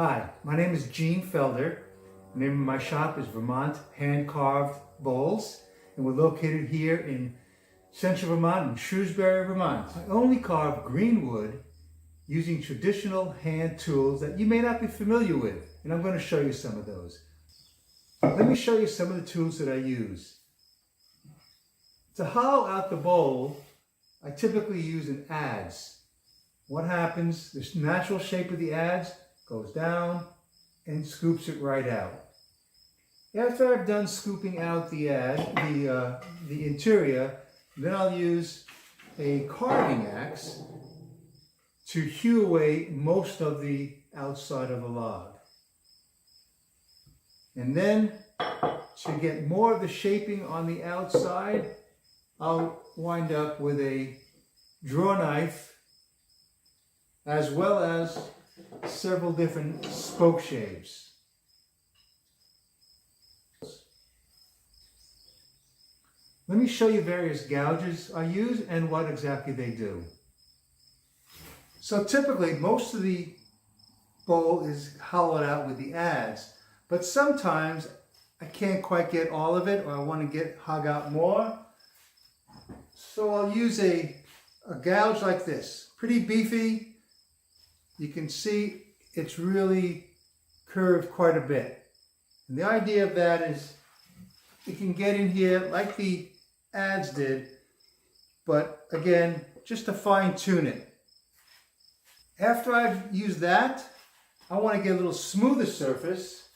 Hi, my name is Felder. The name of my shop is Vermont Hand-Carved Bowls, and we're located here in central Vermont, in Shrewsbury, Vermont. I only carve green wood using traditional hand tools that you may not be familiar with, and I'm going to show you some of those. Let me show you some of the tools that I use. To hollow out the bowl, I typically use an adze. What happens, this natural shape of the adze goes down and scoops it right out. After I've done scooping out the interior, then I'll use a carving axe to hew away most of the outside of the log. And then to get more of the shaping on the outside, I'll wind up with a draw knife as well as several different spoke shaves. Let me show you various gouges I use and what exactly they do. So typically most of the bowl is hollowed out with the adze, but sometimes I can't quite get all of it, or I want to hog out more. So I'll use a gouge like this, pretty beefy. You can see it's really curved quite a bit. And the idea of that is it can get in here like the adze did, but again, just to fine tune it. After I've used that, I want to get a little smoother surface.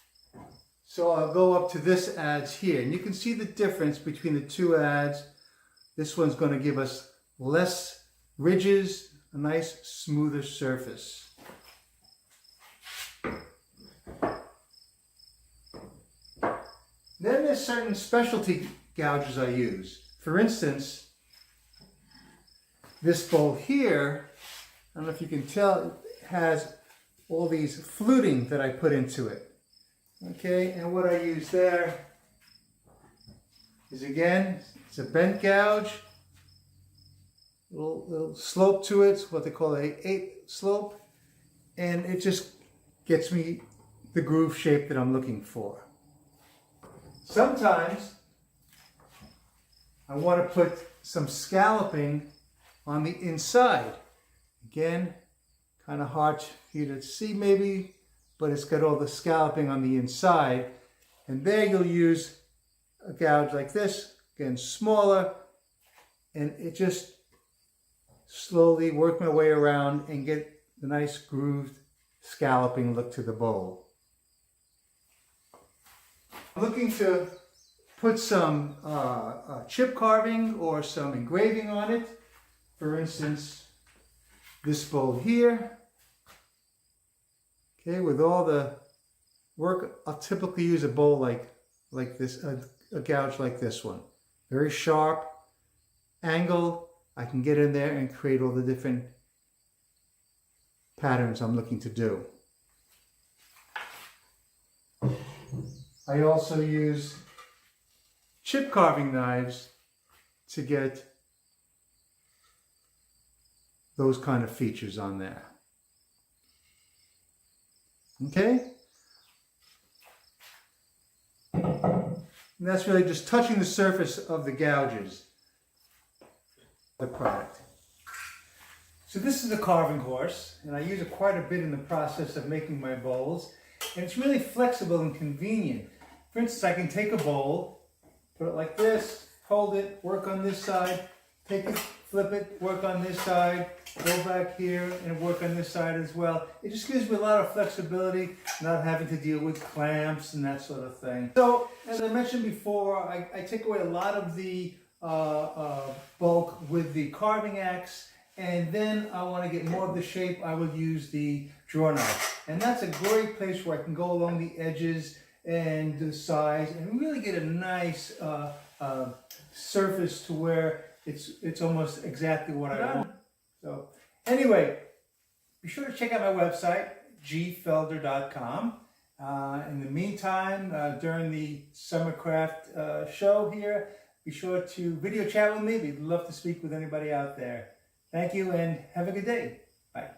So I'll go up to this adze here, and you can see the difference between the two adze. This one's going to give us less ridges, a nice smoother surface. Then there's certain specialty gouges I use. For instance, this bowl here, I don't know if you can tell, it has all these fluting that I put into it. Okay, and what I use there is, again, it's a bent gouge, little slope to it. It's what they call a 8 slope, and it just gets me the groove shape that I'm looking for. Sometimes I want to put some scalloping on the inside. Again, kind of hard for you to see maybe, but it's got all the scalloping on the inside. And there you'll use a gouge like this, again smaller, and it just slowly work my way around and get the nice grooved scalloping look to the bowl. I'm looking to put some chip carving or some engraving on it. For instance, this bowl here. Okay, with all the work, I'll typically use a bowl like this, a gouge like this one. Very sharp angle. I can get in there and create all the different patterns I'm looking to do. I also use chip carving knives to get those kind of features on there. Okay? And that's really just touching the surface of the gouges, the product. So this is a carving horse, and I use it quite a bit in the process of making my bowls. And it's really flexible and convenient. For instance, I can take a bowl, put it like this, hold it, work on this side, take it, flip it, work on this side, go back here and work on this side as well. It just gives me a lot of flexibility, not having to deal with clamps and that sort of thing. So, as I mentioned before, I take away a lot of the bulk with the carving axe, and then I want to get more of the shape, I would use the draw knife. And that's a great place where I can go along the edges and the sides and really get a nice surface to where it's almost exactly what I want. So anyway, be sure to check out my website, gfelder.com. In the meantime, during the Summer Craft show here, be sure to video chat with me. We'd love to speak with anybody out there. Thank you and have a good day. Bye.